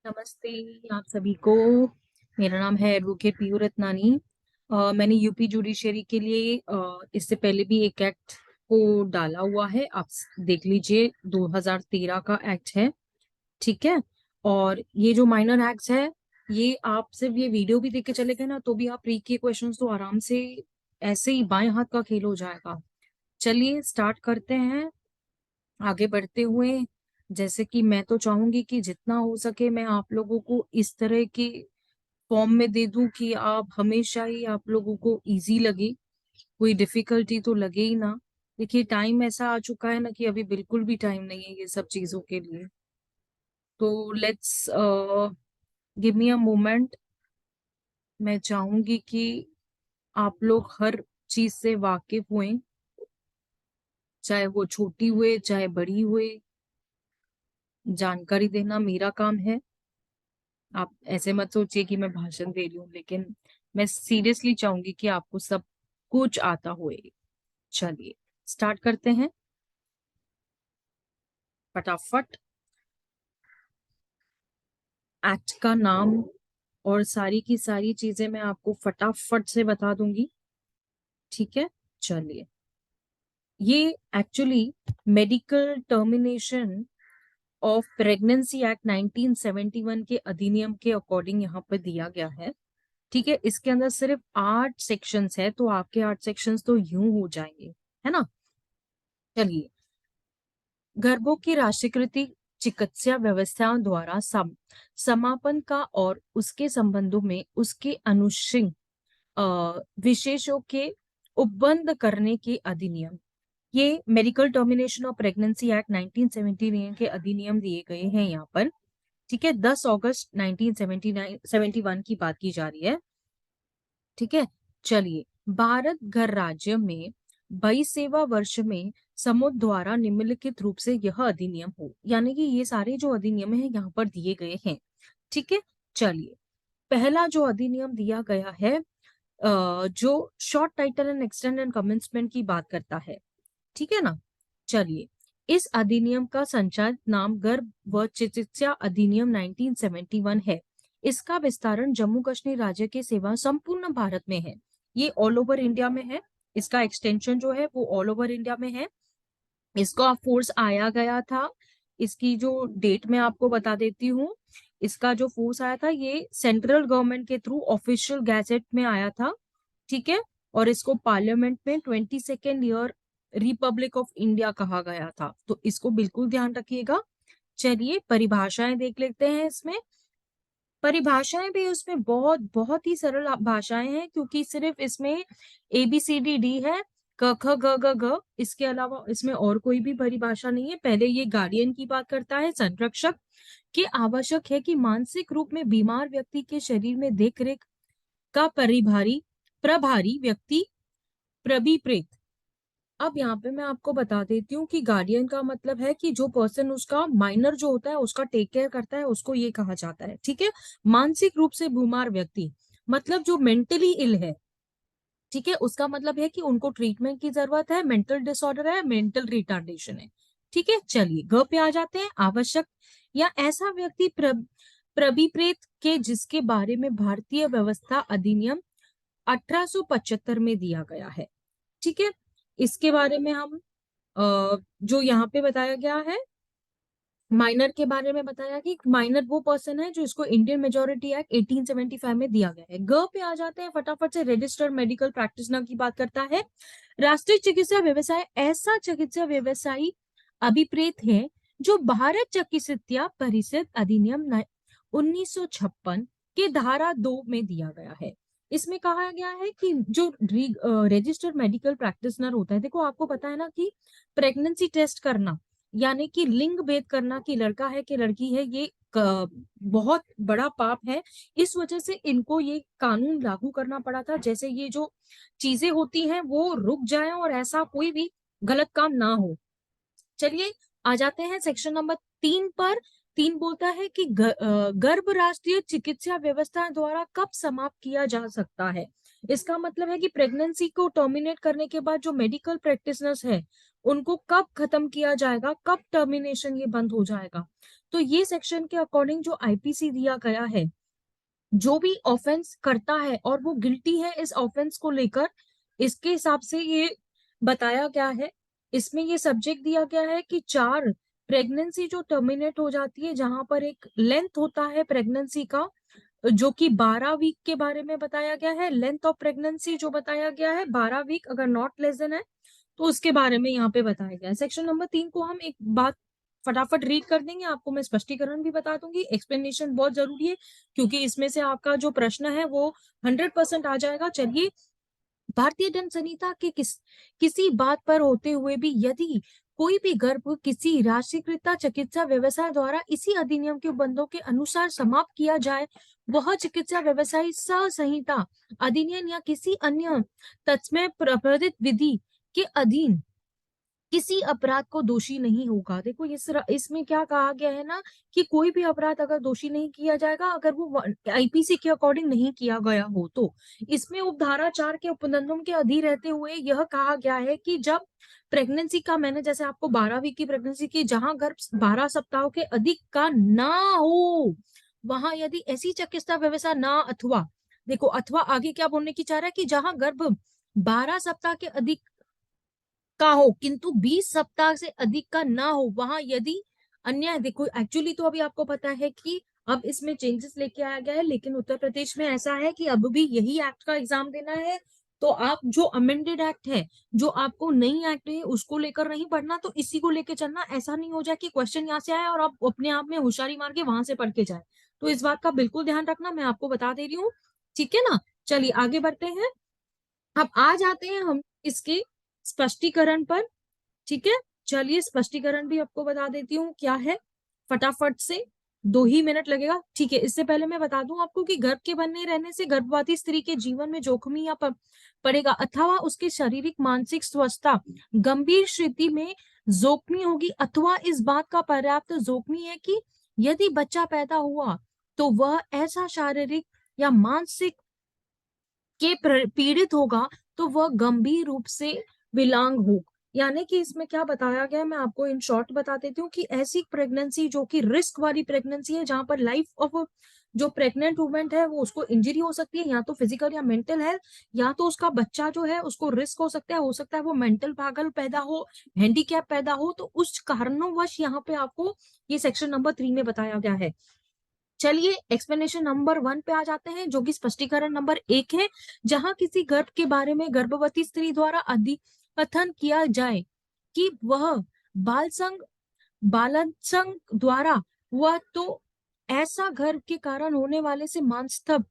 नमस्ते आप सभी को। मेरा नाम है एडवोकेट पीयू रत्नानी। मैंने यूपी जुडिशरी के लिए इससे पहले भी एक एक्ट को डाला हुआ है। आप देख लीजिए, 2013 का एक्ट है। ठीक है। और ये जो माइनर एक्ट्स है, ये आप सिर्फ ये वीडियो भी देख के चले गए ना तो भी आप प्री के क्वेश्चंस तो आराम से ऐसे ही बाएं हाथ का खेल हो जाएगा। चलिए स्टार्ट करते हैं। आगे बढ़ते हुए, जैसे कि मैं तो चाहूंगी कि जितना हो सके मैं आप लोगों को इस तरह के फॉर्म में दे दूं कि आप हमेशा ही आप लोगों को इजी लगे, कोई डिफिकल्टी तो लगे ही ना। देखिए, टाइम ऐसा आ चुका है ना कि अभी बिल्कुल भी टाइम नहीं है ये सब चीजों के लिए। तो let's give me a moment. मैं चाहूंगी कि आप लोग हर चीज से वाकिफ हुए, चाहे वो छोटी हुए चाहे बड़ी हुए। जानकारी देना मेरा काम है। आप ऐसे मत सोचिए कि मैं भाषण दे रही हूँ, लेकिन मैं सीरियसली चाहूंगी कि आपको सब कुछ आता होए। चलिए स्टार्ट करते हैं फटाफट। एक्ट का नाम और सारी की सारी चीजें मैं आपको फटाफट से बता दूंगी। ठीक है। चलिए, ये actually medical termination of pregnancy act 1971 के अधिनियम के अकॉर्डिंग यहाँ पर दिया गया है। ठीक है। इसके अंदर सिर्फ 8 सेक्शंस है, तो आपके 8 सेक्शंस तो यूं हो जाएंगे, है ना। चलिए, गर्भों की राष्ट्रीयकृत चिकित्सा व्यवस्थाओं द्वारा समापन का और उसके संबंधों में उसके अनुषंग विशेषों के उपबंध करने के अधिनियम। ये medical termination of pregnancy act 1979 के अधिनियम दिए गए हैं यहाँ पर। ठीक है। 10 अगस्त 1971 की बात की जा रही है। ठीक है। चलिए, भारत गणराज्य में 22वें वर्ष में समुद्र द्वारा निम्नलिखित रूप से यह अधिनियम हो, यानी कि ये सारे जो अधिनियम है यहाँ पर दिए गए हैं। ठीक है। चलिए, पहला जो अधिनियम दिया गया है, जो short title and extend and commencement की बात करता है। ठीक है ना। चलिए, इस अधिनियम का संचालित नाम गर्भ व चिकित्सा अधिनियम 1971 है। इसका विस्तारण जम्मू कश्मीर राज्य के सेवा संपूर्ण भारत में है। ये ऑल ओवर इंडिया में है। इसका एक्सटेंशन जो है वो ऑल ओवर इंडिया में है। इसका फोर्स आया गया था। इसकी जो डेट मैं आपको बता देती हूँ। इसका जो फोर्स आया था ये सेंट्रल गवर्नमेंट के थ्रू ऑफिशियल गैजेट में आया था। ठीक है। और इसको पार्लियामेंट में 22nd year Republic of India कहा गया था, तो इसको बिल्कुल ध्यान रखिएगा। चलिए, परिभाषाएं देख लेते हैं इसमें। परिभाषाएं भी उसमें बहुत बहुत ही सरल भाषाएं हैं, क्योंकि सिर्फ इसमें ABCD है, क ख ग घ घ। इसके अलावा इसमें और कोई भी परिभाषा नहीं है। पहले ये गार्डियन की बात करता है, संरक्षक के आवश्यक है कि मानसिक रूप में बीमार व्यक्ति के शरीर में देखरेख का परिभारी प्रभारी व्यक्ति प्रभिप्रेत। अब यहाँ पे मैं आपको बता देती हूँ कि गार्डियन का मतलब है कि जो पर्सन उसका माइनर जो होता है उसका टेक केयर करता है, उसको ये कहा जाता है। ठीक है। मानसिक रूप से बीमार व्यक्ति मतलब जो मेंटली इल है। ठीक है। उसका मतलब है कि उनको ट्रीटमेंट की जरूरत है, मेंटल डिसऑर्डर है, मेंटल रिटार्डेशन है। ठीक है। चलिए, ग पे आ जाते हैं। आवश्यक या ऐसा व्यक्ति प्रभिप्रेत के जिसके बारे में भारतीय व्यवस्था अधिनियम 1875 में दिया गया है। ठीक है। इसके बारे में हम जो यहाँ पे बताया गया है, माइनर के बारे में बताया कि माइनर वो पर्सन है जो इसको इंडियन मेजोरिटी एक्ट 1875 में दिया गया है। ग पे आ जाते हैं फटाफट से। रजिस्टर्ड मेडिकल प्रैक्टिशनर की बात करता है। राष्ट्रीय चिकित्सा व्यवसाय ऐसा चिकित्सा व्यवसायी अभिप्रेत है जो भारत चिकित्सा परिषद अधिनियम 1956 के धारा 2 में दिया गया है। इसमें कहा गया है कि जो रजिस्टर्ड मेडिकल प्रैक्टिशनर होता है, देखो आपको पता है ना कि प्रेगनेंसी टेस्ट करना यानी कि लिंग भेद करना कि लड़का है कि लड़की है, ये बहुत बड़ा पाप है। इस वजह से इनको ये कानून लागू करना पड़ा था, जैसे ये जो चीजें होती हैं वो रुक जाए और ऐसा कोई भी गलत काम ना हो। चलिए, आ जाते हैं सेक्शन नंबर 3 पर। 3 बोलता है कि गर्भ राष्ट्रीय चिकित्सा व्यवस्था द्वारा कब समाप्त किया जा सकता है। इसका मतलब है कि प्रेगनेंसी को टर्मिनेट करने के बाद जो मेडिकल प्रैक्टिशनर्स है उनको कब खत्म किया जाएगा, कब टर्मिनेशन ये बंद हो जाएगा। तो ये सेक्शन के अकॉर्डिंग जो आईपीसी दिया गया है, जो भी ऑफेंस करता है और वो गिल्टी है इस ऑफेंस को लेकर, इसके हिसाब से ये बताया गया है। इसमें ये सब्जेक्ट दिया गया है कि 4 प्रेगनेंसी जो टर्मिनेट हो जाती है, जहां पर एक लेंथ होता है प्रेगनेंसी का जो कि 12 वीक के बारे में बताया गया है। लेंथ ऑफ प्रेगनेंसी जो बताया गया है 12 वीक, अगर नॉट लेस देन है तो उसके बारे में यहाँ पे बताया गया है। सेक्शन नंबर 3 को हम एक बात फटाफट रीड कर देंगे, आपको मैं स्पष्टीकरण भी बता दूंगी। एक्सप्लेनेशन बहुत जरूरी है क्योंकि इसमें से आपका जो प्रश्न है वो 100% आ जाएगा। चलिए, भारतीय दंड संहिता के किसी बात पर होते हुए भी यदि कोई भी गर्भ किसी राष्ट्रीयकृत चिकित्सा व्यवसाय द्वारा इसी अधिनियम के बंदों के अनुसार समाप्त किया जाए, वह चिकित्सा व्यवसाय संहिता अधिनियम या किसी अन्य तत्समय प्रवर्तित विधि के अधीन किसी अपराध को दोषी नहीं होगा। देखो इसमें क्या कहा गया है ना, कि कोई भी अपराध अगर दोषी नहीं किया जाएगा, अगर वो आईपीसी के अकॉर्डिंग नहीं किया गया हो तो। इसमें उपधारा 4 के उपनियम के अधीन रहते हुए यह कहा गया है कि जब प्रेगनेंसी का, मैंने जैसे आपको 12 वीक की प्रेगनेंसी की, जहां गर्भ 12 सप्ताह के अधिक का ना हो, वहां यदि ऐसी चिकित्सा व्यवस्था ना, अथवा, देखो अथवा आगे क्या बोलने की चाह रहा है कि जहां गर्भ 12 सप्ताह के अधिक का हो किंतु 20 सप्ताह से अधिक का ना हो, वहां यदि अन्य, देखो एक्चुअली तो अभी आपको पता है कि अब इसमें चेंजेस लेके आया गया है, लेकिन उत्तर प्रदेश में ऐसा है कि अब भी यही एक्ट का एग्जाम देना है। तो आप जो अमेंडेड एक्ट है, जो आपको नई एक्ट है, उसको लेकर नहीं पढ़ना, तो इसी को लेकर चलना। ऐसा नहीं हो जाए कि क्वेश्चन यहाँ से आए और आप अपने आप में होशियारी मार के वहां से पढ़ के जाए। तो इस बात का बिल्कुल ध्यान रखना, मैं आपको बता दे रही हूँ। ठीक है ना, चलिए आगे बढ़ते हैं। अब आ जाते हैं हम इसके स्पष्टीकरण पर। ठीक है, चलिए स्पष्टीकरण भी आपको बता देती हूँ क्या है, फटाफट से, 2 ही मिनट लगेगा। ठीक है, इससे पहले मैं बता दूं आपको कि गर्भ के बने रहने से गर्भवती स्त्री के जीवन में जोखिम या पड़ेगा, अथवा उसके शारीरिक मानसिक स्वस्थता गंभीर स्थिति में जोखमी होगी, अथवा इस बात का पर्याप्त जोखमी है कि यदि बच्चा पैदा हुआ तो वह ऐसा शारीरिक या मानसिक के पीड़ित होगा तो वह गंभीर रूप से विकलांग हो। यानी कि इसमें क्या बताया गया है, मैं आपको इन शॉर्ट बता देती हूँ कि ऐसी प्रेगनेंसी जो कि रिस्क वाली प्रेगनेंसी है, जहां पर लाइफ ऑफ जो प्रेग्नेंट वुमेन है वो, उसको इंजरी हो सकती है, या तो फिजिकल या मेंटल हेल्थ, या तो उसका बच्चा जो है उसको रिस्क हो सकता है वो मेंटल पागल पैदा हो, हैंडीकैप पैदा हो, तो उस कारणोंवश यहाँ पे आपको ये सेक्शन नंबर 3 में बताया गया है। चलिए एक्सप्लेनेशन नंबर 1 पे आ जाते हैं, जो कि स्पष्टीकरण नंबर 1 है। जहां किसी गर्भ के बारे में गर्भवती स्त्री द्वारा अधिकथन किया जाए कि वह बाल संग बालन संग द्वारा हुआ, तो ऐसा गर्भ के कारण होने वाले से मानस्तव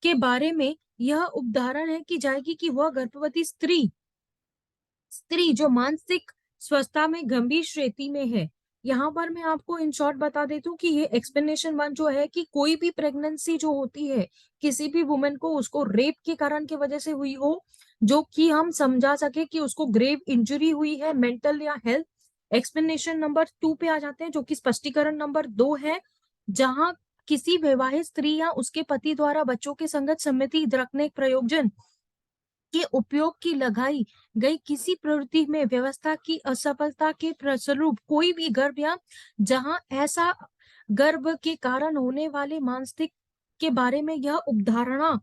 के बारे में यह उदाहरण है कि जाएगी कि वह गर्भवती स्त्री जो मानसिक स्वस्थता में गंभीर स्थिति में है। यहाँ पर मैं आपको इन शॉर्ट बता देती हूँ कि ये एक्सप्लेनेशन 1 जो है कि कोई भी प्रेगनेंसी जो होती है, किसी भी वुमेन को, उसको रेप के कारण की वजह से हुई हो, जो कि हम समझा सके कि उसको ग्रेव इंजरी हुई है, मेंटल या हेल्थ। एक्सप्लेनेशन नंबर 2 पे आ जाते हैं, जो कि स्पष्टीकरण नंबर 2 है। जहां किसी विवाहित स्त्री या उसके पति द्वारा बच्चों के संगत सम्मति रखने प्रयोजन के उपयोग की लगाई गई किसी प्रवृत्ति में व्यवस्था की असफलता के फलस्वरूप कोई भी गर्भ, या जहां ऐसा गर्भ के कारण होने वाले मानसिक के बारे में यह उपधारणा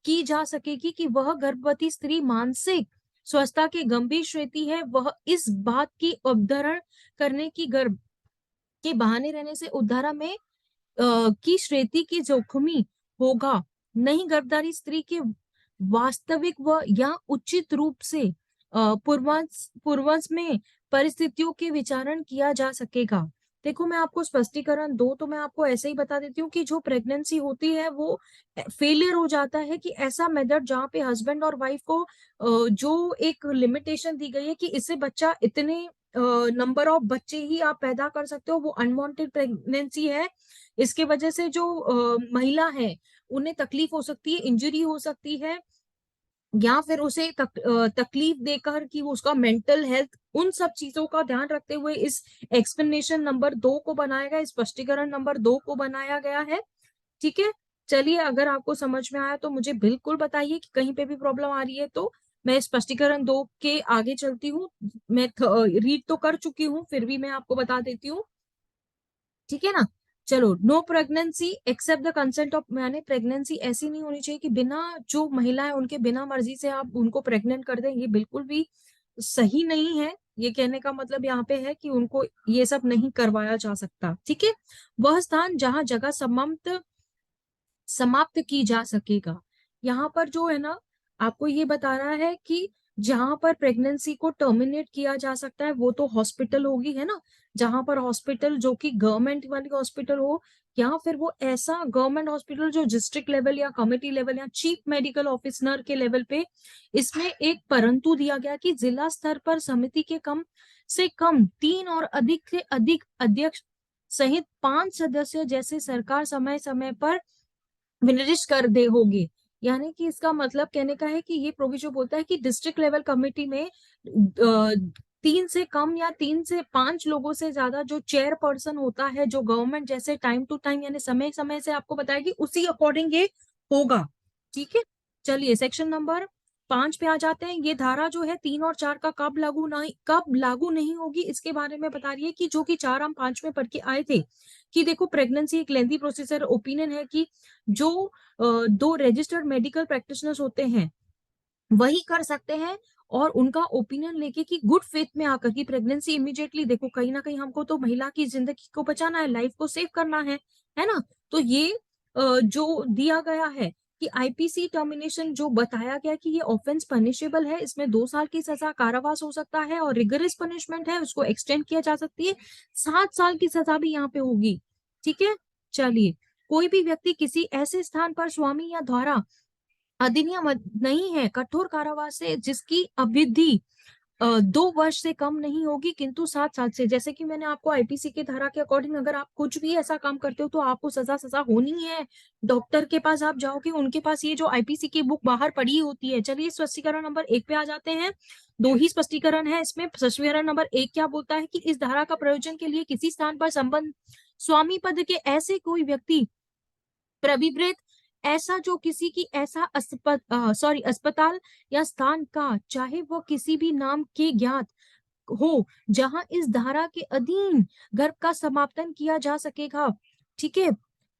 की जा सकेगी कि वह गर्भवती स्त्री मानसिक स्वस्थता के गंभीर स्थिति है, वह इस बात की उपधारण करने की गर्भ के बहाने रहने से उद्धारा में की श्रेति की जोखमी होगा, नहीं गर्भधारी स्त्री के वास्तविक व या उचित रूप से पूर्वज में परिस्थितियों के विचारण किया जा सकेगा। देखो मैं आपको स्पष्टीकरण 2 तो मैं आपको ऐसे ही बता देती हूँ कि जो प्रेगनेंसी होती है वो फेलियर हो जाता है, कि ऐसा मेथड जहाँ पे हस्बैंड और वाइफ को जो एक लिमिटेशन दी गई है कि इससे बच्चा इतने नंबर ऑफ बच्चे ही आप पैदा कर सकते हो, वो अनवांटेड प्रेगनेंसी है। इसके वजह से जो महिला है उन्हें तकलीफ हो सकती है, इंजरी हो सकती है, या फिर उसे तकलीफ देकर कि वो उसका मेंटल हेल्थ, उन सब चीजों का ध्यान रखते हुए इस एक्सप्लेनेशन नंबर 2 को बनाया गया, स्पष्टीकरण नंबर 2 को बनाया गया है। ठीक है, चलिए अगर आपको समझ में आया तो मुझे बिल्कुल बताइए कि कहीं पे भी प्रॉब्लम आ रही है तो, मैं स्पष्टीकरण 2 के आगे चलती हूँ। मैं रीड तो कर चुकी हूँ, फिर भी मैं आपको बता देती हूँ, ठीक है ना। चलो, no pregnancy except the consent of, मैंने प्रेगनेंसी ऐसी नहीं होनी चाहिए कि बिना, जो महिला है उनके बिना मर्जी से आप उनको प्रेग्नेंट कर दें, ये बिल्कुल भी सही नहीं है। ये कहने का मतलब यहाँ पे है कि उनको ये सब नहीं करवाया जा सकता, ठीक है। वह स्थान जहां जगह समाप्त की जा सकेगा, यहाँ पर जो है ना, आपको ये बता रहा है कि जहां पर प्रेगनेंसी को टर्मिनेट किया जा सकता है वो तो हॉस्पिटल होगी, है ना। जहां पर हॉस्पिटल जो कि गवर्नमेंट वाली हॉस्पिटल हो, या फिर वो ऐसा गवर्नमेंट हॉस्पिटल जो डिस्ट्रिक्ट लेवल या कमिटी लेवल या चीफ मेडिकल ऑफिसर के लेवल पे। इसमें एक परंतु दिया गया कि जिला स्तर पर समिति के कम से कम 3 और अधिक से अधिक अध्यक्ष सहित 5 सदस्य जैसे सरकार समय समय पर विनिर्दिष्ट कर दे होगी। यानी कि इसका मतलब कहने का है कि ये प्रोविजन बोलता है कि डिस्ट्रिक्ट लेवल कमेटी में 3 से कम या 3 से 5 लोगों से ज्यादा जो चेयर पर्सन होता है, जो गवर्नमेंट जैसे टाइम टू टाइम यानी समय समय से आपको बताएगी, उसी अकॉर्डिंग ये होगा, ठीक है। चलिए सेक्शन नंबर 5 पे आ जाते हैं। ये धारा जो है 3 और 4 का कब लागू नहीं होगी, इसके बारे में बता रही है कि जो कि 4 हम 5 में पढ़ के आए थे कि देखो, प्रेगनेंसी एक लेंथी प्रोसीजर, ओपिनियन है कि जो 2 रजिस्टर्ड मेडिकल प्रैक्टिशनर्स होते हैं वही कर सकते हैं, और उनका ओपिनियन लेके कि गुड फेथ में आकर की प्रेगनेंसी इमीडिएटली, देखो कहीं ना कहीं हमको तो महिला की जिंदगी को बचाना है, लाइफ को सेव करना है ना। तो ये जो दिया गया है कि आईपीसी टर्मिनेशन जो बताया गया कि ये ऑफेंस पनिशेबल है, इसमें 2 साल की सजा, कारावास हो सकता है, और रिगरस पनिशमेंट है, उसको एक्सटेंड किया जा सकती है, 7 साल की सजा भी यहाँ पे होगी, ठीक है। चलिए, कोई भी व्यक्ति किसी ऐसे स्थान पर स्वामी या द्वारा अधिनियम नहीं है कठोर कारावास से जिसकी अवधि 2 वर्ष से कम नहीं होगी किंतु 7 साल से, जैसे कि मैंने आपको आईपीसी के धारा के अकॉर्डिंग अगर आप कुछ भी ऐसा काम करते हो तो आपको सजा होनी है। डॉक्टर के पास आप जाओगे, उनके पास ये जो आईपीसी की बुक बाहर पड़ी होती है। चलिए स्पष्टीकरण नंबर 1 पे आ जाते हैं। 2 ही स्पष्टीकरण है इसमें। स्पष्टीकरण नंबर 1 क्या बोलता है कि इस धारा का प्रयोजन के लिए किसी स्थान पर संबंध स्वामी पद के ऐसे कोई व्यक्ति प्रविवृत, ऐसा जो किसी की ऐसा अस्पताल या स्थान का, चाहे वो किसी भी नाम के ज्ञात हो, जहां इस धारा के अधीन गर्भ का समापन किया जा सकेगा, ठीक है।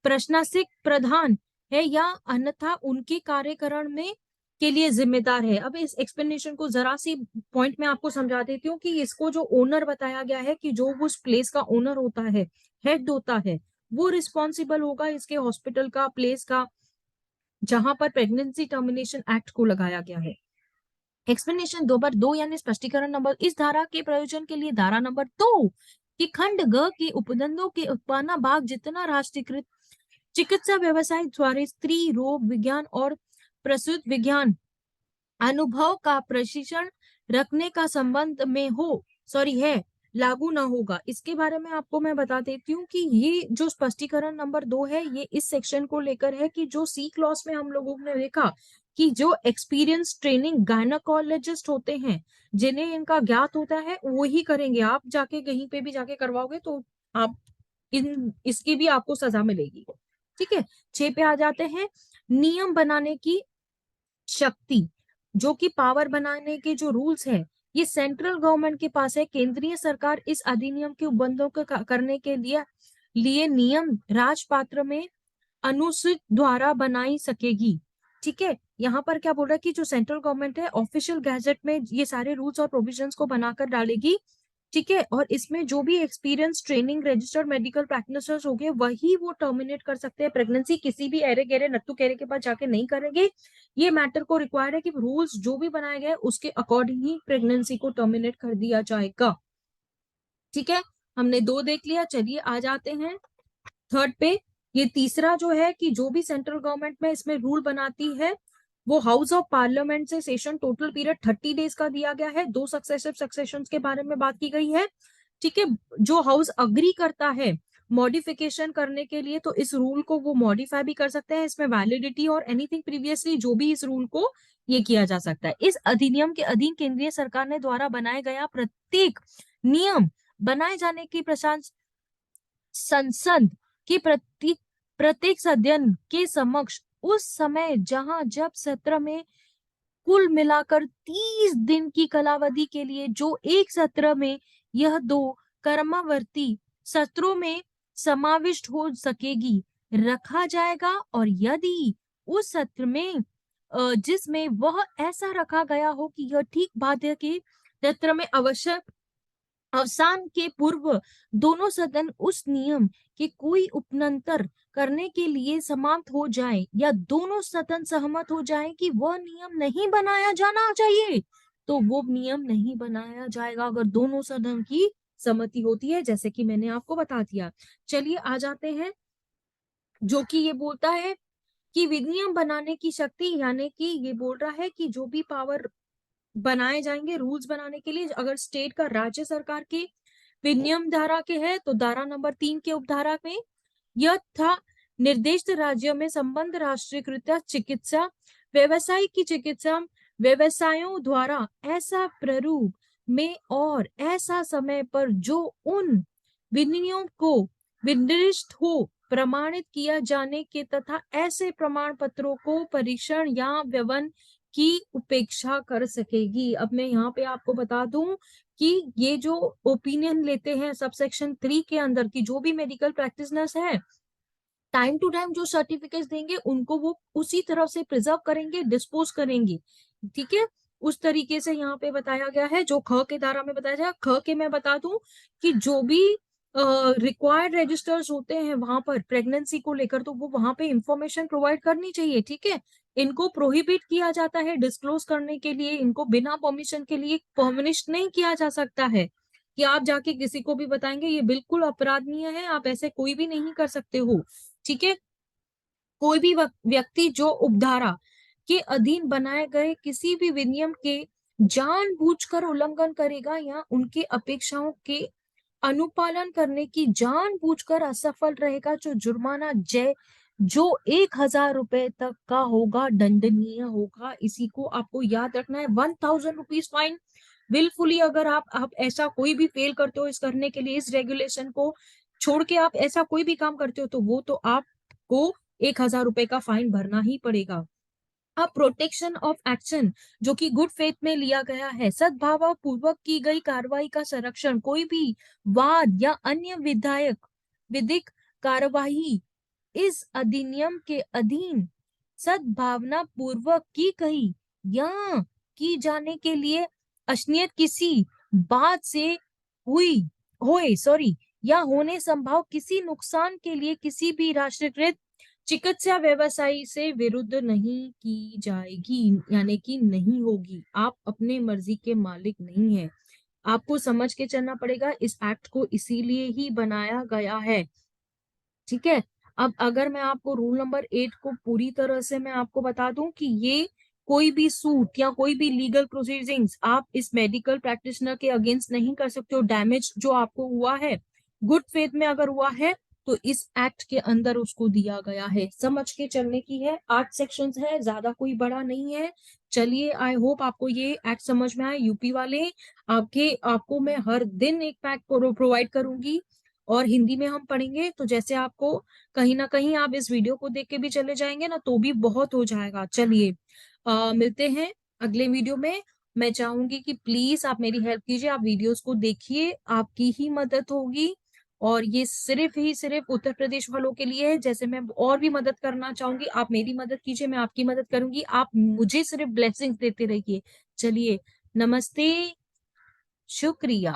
प्रशासनिक प्रधान है या अन्यथा उनके कार्यकरण में के लिए जिम्मेदार है। अब इस एक्सप्लेनेशन को जरा सी पॉइंट में आपको समझा देती हूँ कि इसको जो ओनर बताया गया है कि जो उस प्लेस का ओनर होता है, हेड होता है, वो रिस्पॉन्सिबल होगा इसके हॉस्पिटल का, प्लेस का, जहां पर प्रेगनेंसी टर्मिनेशन एक्ट को लगाया गया है। एक्सप्लेनेशन 2 यानी स्पष्टीकरण नंबर, इस धारा के प्रयोजन के लिए धारा नंबर 2 कि खंड ग के उपबंधों के उत्पादन भाग जितना राष्ट्रीयकृत चिकित्सा व्यवसाय द्वारा स्त्री रोग विज्ञान और प्रसूत विज्ञान अनुभव का प्रशिक्षण रखने का संबंध में है, लागू ना होगा। इसके बारे में आपको मैं बता देती हूँ कि ये जो स्पष्टीकरण नंबर 2 है, ये इस सेक्शन को लेकर है कि जो सी क्लॉज में हम लोगों ने देखा कि जो एक्सपीरियंस ट्रेनिंग गायनाकोलॉजिस्ट होते हैं, जिन्हें इनका ज्ञात होता है, वो ही करेंगे। आप जाके कहीं पे भी जाके करवाओगे तो आप इसकी भी आपको सजा मिलेगी, ठीक है। 6 पे आ जाते हैं। नियम बनाने की शक्ति, जो कि पावर बनाने के जो रूल्स है, ये सेंट्रल गवर्नमेंट के पास है। केंद्रीय सरकार इस अधिनियम के उपबंधों को करने के लिए नियम राजपात्र में अनुसूचित द्वारा बनाई सकेगी, ठीक है। यहाँ पर क्या बोल रहा है कि जो सेंट्रल गवर्नमेंट है ऑफिशियल गैजेट में ये सारे रूल्स और प्रोविजंस को बनाकर डालेगी, ठीक है। और इसमें जो भी experience training registered medical practitioners हो गए, वही वो टर्मिनेट कर सकते हैं प्रेगनेंसी। किसी भी एरे गेरे नत्थु केरे के पास जाके नहीं करेंगे। ये मैटर को रिक्वायर्ड है कि रूल्स जो भी बनाए गए उसके अकॉर्डिंग ही प्रेगनेंसी को टर्मिनेट कर दिया जाएगा, ठीक है। हमने 2 देख लिया। चलिए आ जाते हैं 3rd पे। ये तीसरा जो है कि जो भी सेंट्रल गवर्नमेंट में इसमें रूल बनाती है, वो हाउस ऑफ पार्लियामेंट से सेशन टोटल पीरियड 30 डेज का दिया गया है। 2 सक्सेसिव सक्सेशन के बारे में बात की गई है, ठीक है। जो हाउस अग्री करता है मॉडिफिकेशन करने के लिए, तो इस रूल को वो मॉडिफाई भी कर सकते हैं। इसमें वैलिडिटी और एनीथिंग प्रीवियसली जो भी इस रूल को ये किया जा सकता है। इस अधिनियम के अधीन केंद्रीय सरकार ने द्वारा बनाया गया प्रत्येक नियम बनाए जाने की संसद के प्रत्येक सदन के समक्ष उस समय जहां जब सत्र में कुल मिलाकर 30 दिन की कालावधि के लिए, जो एक सत्र में यह 2 क्रमवर्ती सत्रों में समाविष्ट हो सकेगी, रखा जाएगा। और यदि उस सत्र में जिसमें वह ऐसा रखा गया हो कि यह ठीक बाध्य के सत्र में अवश्य अवसान के पूर्व दोनों सदन उस नियम के कोई उपनंतर करने के लिए समाप्त हो जाए, या दोनों सदन सहमत हो जाए कि वह नियम नहीं बनाया जाना चाहिए, तो वो नियम नहीं बनाया जाएगा, अगर दोनों सदन की सहमति होती है, जैसे कि मैंने आपको बता दिया। चलिए आ जाते हैं, जो कि ये बोलता है कि विनियम बनाने की शक्ति, यानी कि ये बोल रहा है कि जो भी पावर बनाए जाएंगे रूल्स बनाने के लिए, अगर स्टेट का, राज्य सरकार के विनियम धारा के है, तो धारा नंबर 3 के उपधारा में यह था, निर्दिष्ट राज्यों में संबंध राष्ट्रीयकृत चिकित्सा व्यवसाय की चिकित्सा व्यवसायों द्वारा ऐसा प्रारूप में और ऐसा समय पर जो उन विनियमों को विनिर्दिष्ट हो प्रमाणित किया जाने के, तथा ऐसे प्रमाण पत्रों को परीक्षण या व्यवन की उपेक्षा कर सकेगी। अब मैं यहाँ पे आपको बता दूं कि ये जो ओपिनियन लेते हैं सबसेक्शन 3 के अंदर की जो भी मेडिकल प्रैक्टिशनर्स है, टाइम टू टाइम जो सर्टिफिकेट्स देंगे उनको वो उसी तरह से प्रिजर्व करेंगे, डिस्पोज करेंगे। ठीक है, उस तरीके से यहाँ पे बताया गया है, जो ख के धारा में बताया जाए। ख के मैं बता दूं कि जो भी रिक्वायर्ड रजिस्टर्स होते हैं वहां पर प्रेगनेंसी को लेकर, तो वो वहां पे इंफॉर्मेशन प्रोवाइड करनी चाहिए। ठीक है, इनको प्रोहिबिट किया जाता है डिस्क्लोज करने के लिए, इनको बिना परमिशन के लिए परमिशन नहीं किया जा सकता है कि आप जाके किसी को भी बताएंगे, ये बिल्कुल अपराधनीय है, आप ऐसे कोई भी नहीं कर सकते हो। ठीक है, कोई भी व्यक्ति जो उपधारा के अधीन बनाए गए किसी भी विनियम के जानबूझकर उल्लंघन करेगा, या उनके अपेक्षाओं के अनुपालन करने की जानबूझकर असफल रहेगा, जो जुर्माना जो 1,000 रुपए तक का होगा, दंडनीय होगा। इसी को आपको याद रखना है, 1,000 रुपीज फाइन विलफुली। अगर आप ऐसा कोई भी फेल करते हो इस करने के लिए, इस रेगुलेशन को छोड़ के आप ऐसा कोई भी काम करते हो, तो वो तो आपको 1,000 रुपए का फाइन भरना ही पड़ेगा। अब प्रोटेक्शन ऑफ एक्शन, जो कि गुड फेथ में लिया गया है, सद्भाव पूर्वक की गई कार्रवाई का संरक्षण, कोई भी वाद या अन्य विधिक कार्यवाही इस अधिनियम के अधीन सद्भावना पूर्वक की गई या की जाने के लिए अश्नीयत किसी बात से हुई होए सॉरी या होने संभव किसी नुकसान के लिए किसी भी राष्ट्रीयकृत चिकित्सा व्यवसायी से विरुद्ध नहीं की जाएगी, यानी कि नहीं होगी। आप अपने मर्जी के मालिक नहीं है, आपको समझ के चलना पड़ेगा। इस एक्ट को इसीलिए ही बनाया गया है। ठीक है, अब अगर मैं आपको रूल नंबर 8 को पूरी तरह से मैं आपको बता दूं कि ये कोई भी सूट या कोई भी लीगल प्रोसीडिंग्स आप इस मेडिकल प्रैक्टिशनर के अगेंस्ट नहीं कर सकते हो। डैमेज जो आपको हुआ है गुड फेथ में अगर हुआ है, तो इस एक्ट के अंदर उसको दिया गया है। समझ के चलने की है, 8 सेक्शंस है, ज्यादा कोई बड़ा नहीं है। चलिए, आई होप आपको ये एक्ट समझ में आए। यूपी वाले आपको मैं हर दिन एक पैक प्रोवाइड करूंगी और हिंदी में हम पढ़ेंगे, तो जैसे आपको कहीं ना कहीं आप इस वीडियो को देख के भी चले जाएंगे ना, तो भी बहुत हो जाएगा। चलिए मिलते हैं अगले वीडियो में। मैं चाहूंगी कि प्लीज आप मेरी हेल्प कीजिए, आप वीडियोस को देखिए, आपकी ही मदद होगी। और ये सिर्फ उत्तर प्रदेश वालों के लिए है। जैसे मैं और भी मदद करना चाहूंगी, आप मेरी मदद कीजिए, मैं आपकी मदद करूंगी। आप मुझे सिर्फ ब्लेसिंग्स देते रहिए। चलिए, नमस्ते, शुक्रिया।